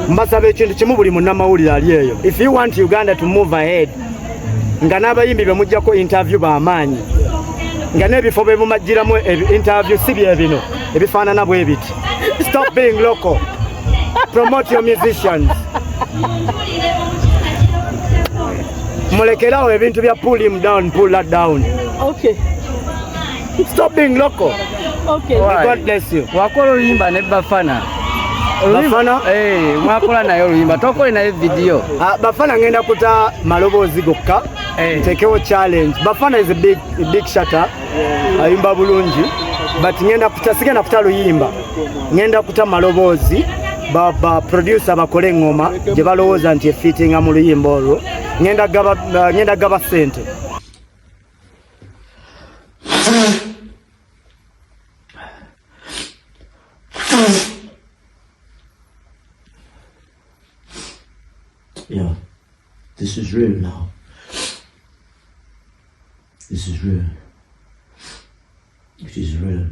Mbasaba ekintu kimu buli munnamawulire ali eyo. If you want Uganda to move ahead, nga n'abayimbi be mujjako interview b'amaanyi, nga n'ebifo be mumajjiramu interview si bye bino ebifaanana bwe biti. Stop being local. Promote your musicians. Mulekerawo ebintu bya pull him down, pull that down. Okay. Stop being local. Okay. God bless you. Wakola oluyimba ne Bafana. Bafana? Mwakola naye oluyimba. Tokole naye video. Bafana ngenda kuta maloboozi gokka. Tekewo challenge. Bafana is a big shutter. Ayimba bulungi. But sigenda kuta luyimba. Ngenda kuta maloboozi. Baba producer bakole ngoma gye balowooza nti efittinga mu luyimba olwo. Ngenda gaba sente. Yeah, this is real now. This is real. It is real.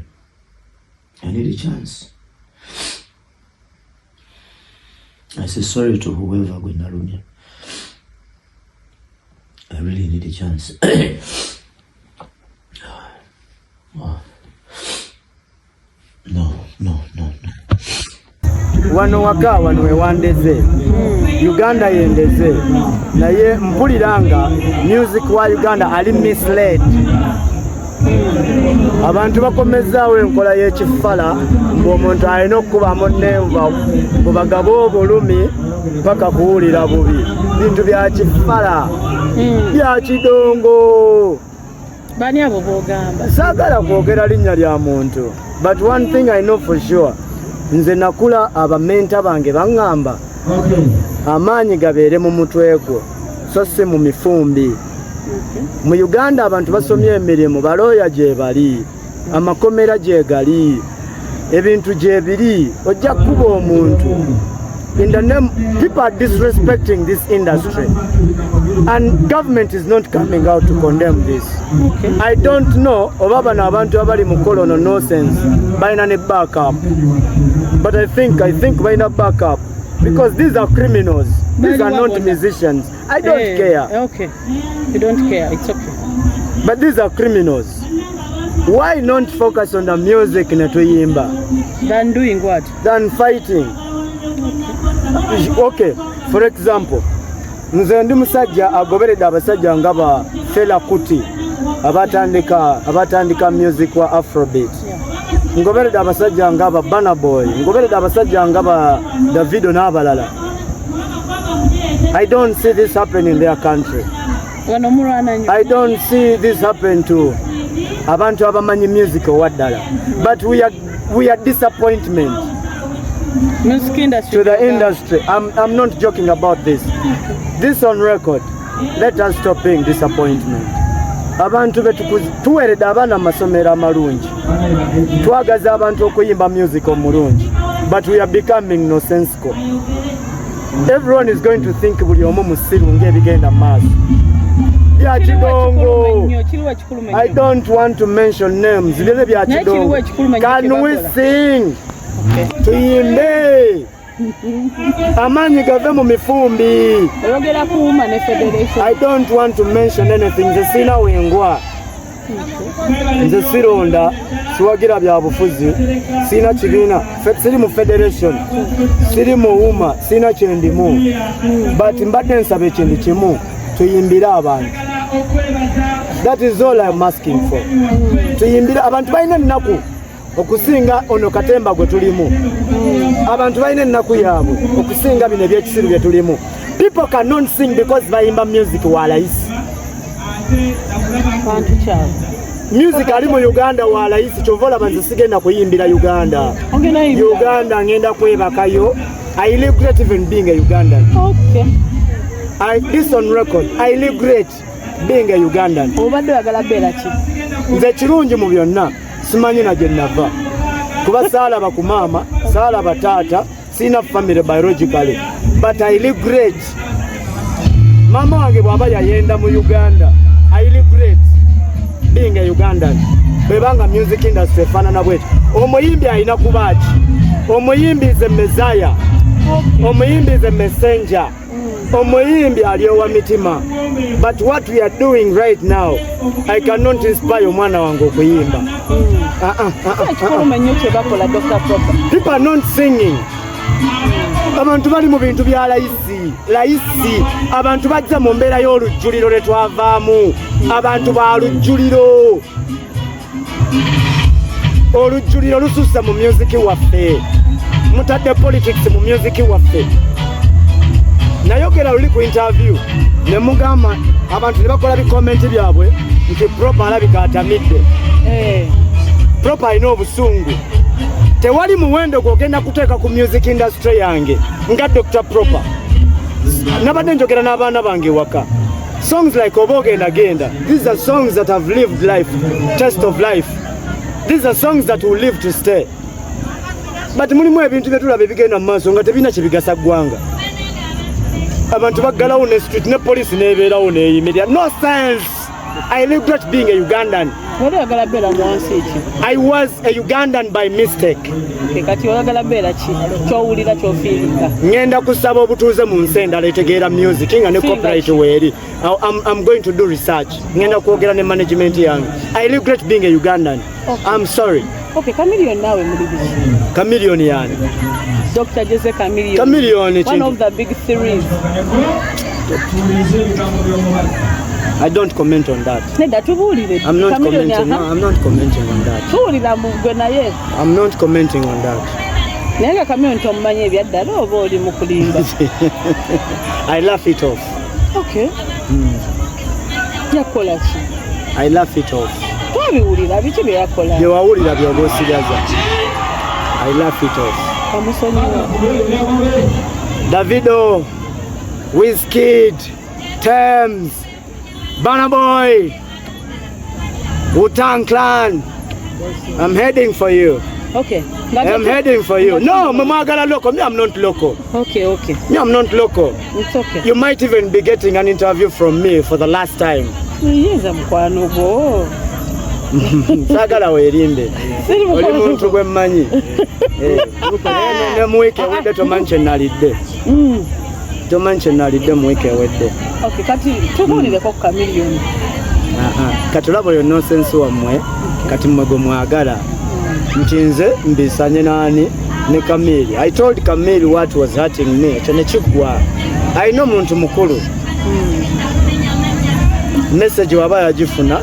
I need a chance. I say sorry to whoever Gwinalumia. I really need a chance. No. Wano waka wano ewandeze. Uganda yendeze. Naye mpuliranga music wa Uganda ali misled. Abantu bakomezaawo enkola y'ekifala ng'omuntu alina okukubamu n'enva bwebagaba obulumi mpaka kuwulira bubi. Bintu bya kifala bya kidongo. Bani abo bogamba? Saagala kwogera linnya lya muntu. But one thing I know for sure, nze nakula abamenta bange baŋŋamba amaanyi gabeere mu mutwe gwo so si mu mifumbi. Mu Uganda abantu basomye emirimu, balooya gye bali, amakomera gye gali, ebintu gye biri, ojja kuba omuntu. In the name, people are disrespecting this industry, and government is not coming out to condemn this. I don't know oba bano abantu abali mu kolono nonsense balina ne backup, but I think balina backup because these are criminals. These are not musicians. I don't care. Okay, you don't care. It's okay. But these are criminals. Why not focus on the music netuyimba? Than doing what? Than fighting. Okay, for example, nze ndi musajja agoberedde abasajja nga ba Fela Kuti abatandika music wa Afrobeat. Ngoberedde abasajja nga ba Burna Boy, ngoberedde abasajja nga ba Davido n'abalala. I don't see this happen in their country. I don't see this happen to abantu abamanyi music owaddala. But we are disappointment. Music industry to the industry. I'm not joking about this. This on record. Let us stop being disappointment. Abantu tuweredde abaana amasomero amalungi. Twagaza abantu okuyimba music omulungi. But we are becoming nonsensical. Everyone is going to think buli omu musiru ng'ebigenda maaso. Bya kidongo. I don't want to mention names. Bile bya kidongo. Can we sing? Tuyimbe amaanyi gave mu mifumbi. I don't want to mention anything. Nze sina wengwa, nze sironda, siwagira bya bufuzi, sina kibiina, siri mu federation, siri mu UMA, sina kyendimu. But mbadde nsaba ekintu kimu, tuyimbire abantu. That is all I'm asking for. Tuyimbire abantu balina ennaku okusinga ono katemba gwe tulimu. Abantu balina ennaku yaabwe okusinga bino ebyekisiru bye tulimu. People cannot sing because bayimba music wa layisi. Music ali mu Uganda wa layisi, kyova olaba nze sigenda kuyimbira Uganda. Uganda ngenda kwebakayo. I regret even being a Ugandan. Okay. This on record, I regret being a Ugandan. Obadde oyagala beera ki? Nze kirungi mu byonna. Simanyi na gye nava. Kuba saalaba ku maama, saalaba taata, sina family biologically. But I regret. Mama wange bw'aba yayenda mu Uganda. I regret being a Ugandan. Bwebanga music industry efaanana bwetyo. Omuyimbi alina kuba ki? Omuyimbi is a messiah. Omuyimbi is a messenger. Omuyimbi aliyowa mitima. But what we are doing right now, I cannot inspire omwana wange okuyimba. People are not singing. Abantu bali mu bintu bya layisi. Abantu bajja mu mbeera y'olujjuliro lwe twavaamu. Abantu ba lujjuliro. Olujjuliro lusussa mu music waffe. Mutadde politics mu music waffe. Nayogera luli ku interview ne mugamba abantu ne bakola bikomenti byabwe nti Propa alabika atamidde. Propa alina obusungu. Tewali muwendo gwogenda kuteeka ku music industry yange nga Dr. Propa. Nabadde njogera n'abaana bange waka. Songs like Obogenda Genda, these are songs that have lived life, test of life. These are songs that will live to stay. But mulimu ebintu byetulaba ebigenda mu maaso nga tebina kye bigasa ggwanga. Abantu baggalawo ne street ne police n'ebeerawo n'eyimirira. No sense. I regret being a Ugandan. I was a Ugandan by mistake. Ngenda kusaba obutuuze mu nsi endala etegeera music nga ne copyright weeri. I'm going to do research. Ngenda kwogera ne management yange. I regret being a Ugandan. Okay. I'm sorry. Okay, Chameleon nawe muri biki? Chameleon yani. Dr. Jose Chameleon. Chameleon one of the big series. I don't comment on that. I'm not commenting. No, I'm not commenting on that. I'm not commenting on that. I laugh it off. Okay. I laugh it off. I laugh it off. Davido, Wizkid, Thames, Burna Boy, Wu-Tang Clan. I'm heading for you. Okay. I'm heading for you. No, Mamagala local. Me, I'm not local. Okay, okay. Me, I'm not local. It's okay. You might even be getting an interview from me for the last time. Yes, I'm Kwanobo. Sagala werinde. Oli muntu gwe mmanyi. Ne muwike wedde tomanche nalidde. Tomanche nalidde muwike wedde. Okay, kati tubulireko ku Chameleon. Kati olaba yo nonsense wammwe kati mmwe gwe mwagala nti nze mbisanye nani ne Kamili. I told Kamili what was hurting me. Ekyo ne kiggwa. Alina omuntu mukulu. Message waba yagifuna.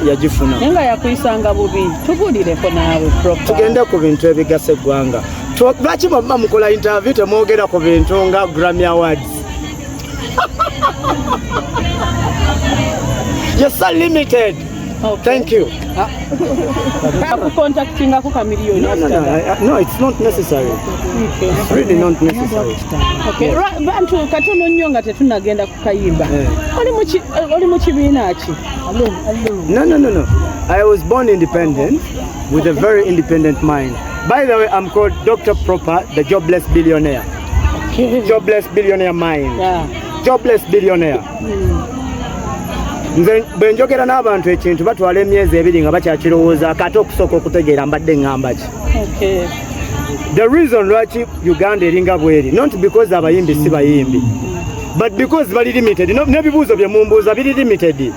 Nenga yakuyisanga bubi. Tubulireko naawe Propa. Tugende ku bintu ebigasa eggwanga. Lwaki bamma mukola interview temwogera ku bintu nga Grammy Awards? You're so limited. Okay. Thank you. Contacting Chameleon. No, it's not necessary. Okay. It's really not necessary. Okay. Bantu katono nnyo nga tetunagenda kukayimba. Oli mu kibiina ki? No. I was born independent with a very independent mind. By the way, I'm called Dr. Propa, the jobless billionaire. Okay. Jobless billionaire mind. Yeah. Jobless billionaire. Nze benjogera n'abantu ekintu batwala emyezi ebiri nga bakyakirowooza kati okusooka okutegeera mbadde ngamba ki. Okay. The reason lwaki Uganda eringa bweri, not because abayimbi si bayimbi, but because bali limited. N'ebibuuzo bye mumbuuza biri limited.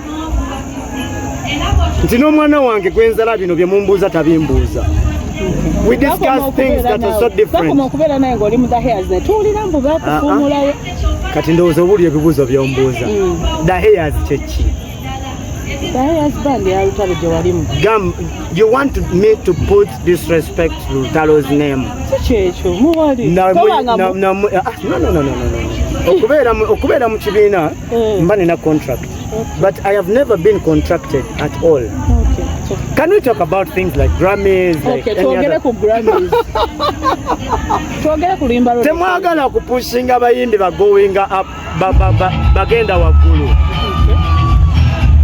Nti n'omwana wange gwenzala bino bye mumbuuza tabimbuuza. We discuss things that are so different. Kati ndowooza obuli ebibuuzo by'ombuuza. The hairs kyeki. You want me to put disrespect to Talo's name? No. Okubeera mu kibiina mba nina contract. But I have never been contracted at all. Okay. Can we talk about things like Grammys? Okay, tuogere ku Grammys. Tuogere ku limba. Temwagala kupushinga abayimbi bagowinga up bagenda waggulu.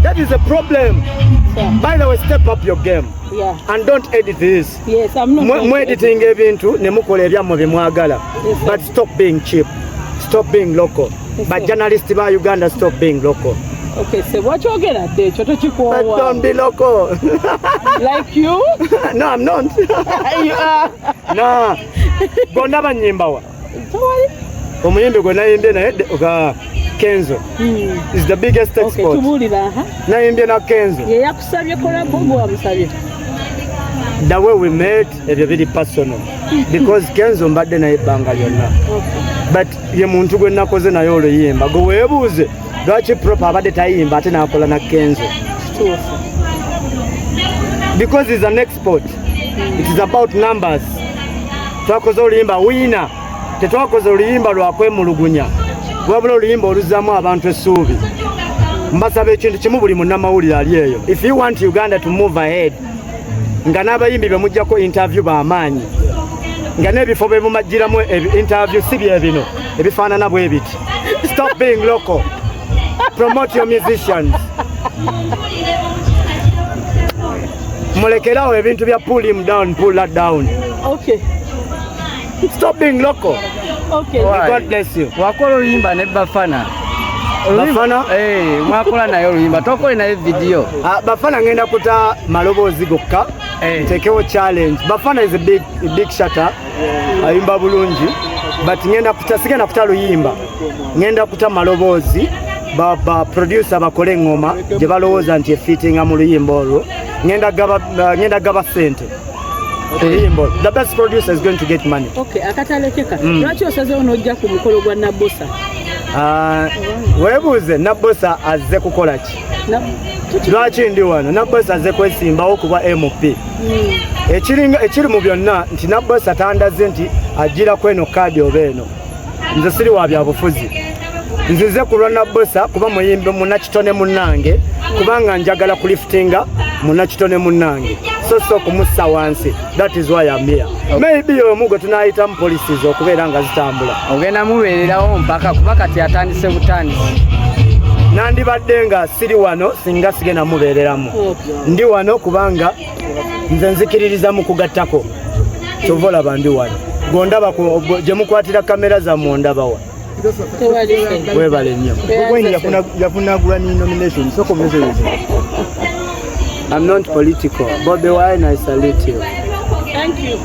That is a problem. Yeah. By the way, step up your game. Yeah. And don't edit this. Yes, I'm not. Editing ebintu ne mukola ebyamwe bye mwagala. Yes, but stop being cheap. Stop being local. Yes, but journalists ba Uganda, stop being local. Okay, so what you get at there? Don't be local. Like you? No, I'm not. You are. No. Gonda banyimbawa. omuyimbi gwe nayimbye naye Kenzo is the biggest export. Tubulira nayimbye na Kenzo ye yakusabye kolabo gwe wamusabye. The way we met ebyo biri personal because Kenzo mbadde naye ebbanga lyonna but ye muntu gwe nakoze naye oluyimba gwe weebuuze lwaki Propa abadde tayimba ate nakola na Kenzo because it's an export. It is about numbers. Twakoze oluyimba wina tetwakoze oluyimba lwakwemulugunya wabula oluyimba oluzaamu abantu essuubi. Mbasaba ekintu kimu buli munnamawulire ali eyo, if you want Uganda to move ahead nga n'abayimbi be mujjako interview b'amaanyi nga n'ebifo be mumajjiramu interview si bye bino ebifaanana bwe biti. Stop being local. Promote your musicians. Mulekerawo ebintu bya pull him down, pull that down. Okay. Stop being local. Okay. God bless you. Wakola oluyimba ne Bafana. Bafana? Mwakola naye oluyimba tokole naye video. Bafana ngenda kuta maloboozi gokka. Tekewo challenge. Bafana is a big shutter. Ayimba bulungi. But sigenda kuta luyimba. Ngenda kuta maloboozi. Baba producer bakole ngoma gye balowooza nti efittinga mu luyimba olwo. Ngenda gaba sente. The best producer is going to get money. Okay, akatalekeka. Lwaki osazeewo n'ojja ku mukolo gwa Nabbosa? Weebuuze Nabbosa azze kukola ki? Lwaki ndi wano? Nabbosa azze kwesimbawo kuba MP. Ekiri mu byonna nti Nabbosa tandaze nti ajjirako eno kaadi oba eno. Nze siri wa byabufuzi. Nzize kulwa Nabbosa kuba muyimbi munnakitone munnange kubanga njagala kuliftinga munnakitone munnange. So kumussa wansi. That is why I'm here. Maybe omugo tunayita mu policies okubeera nga zitambula. Ogenda mubeererawo mpaka kuba kati atandise butandisi. Nandibadde nga siri wano singa sigenda mubeereramu. Ndi wano kubanga nze nzikiririza mu kugattako. Tovola bandi wano. Gondaba gye mukwatira kamera za mondabawa. Webale nnyo. Yafuna nomination. So I'm not political. Bobi Wine, I salute you. Thank you.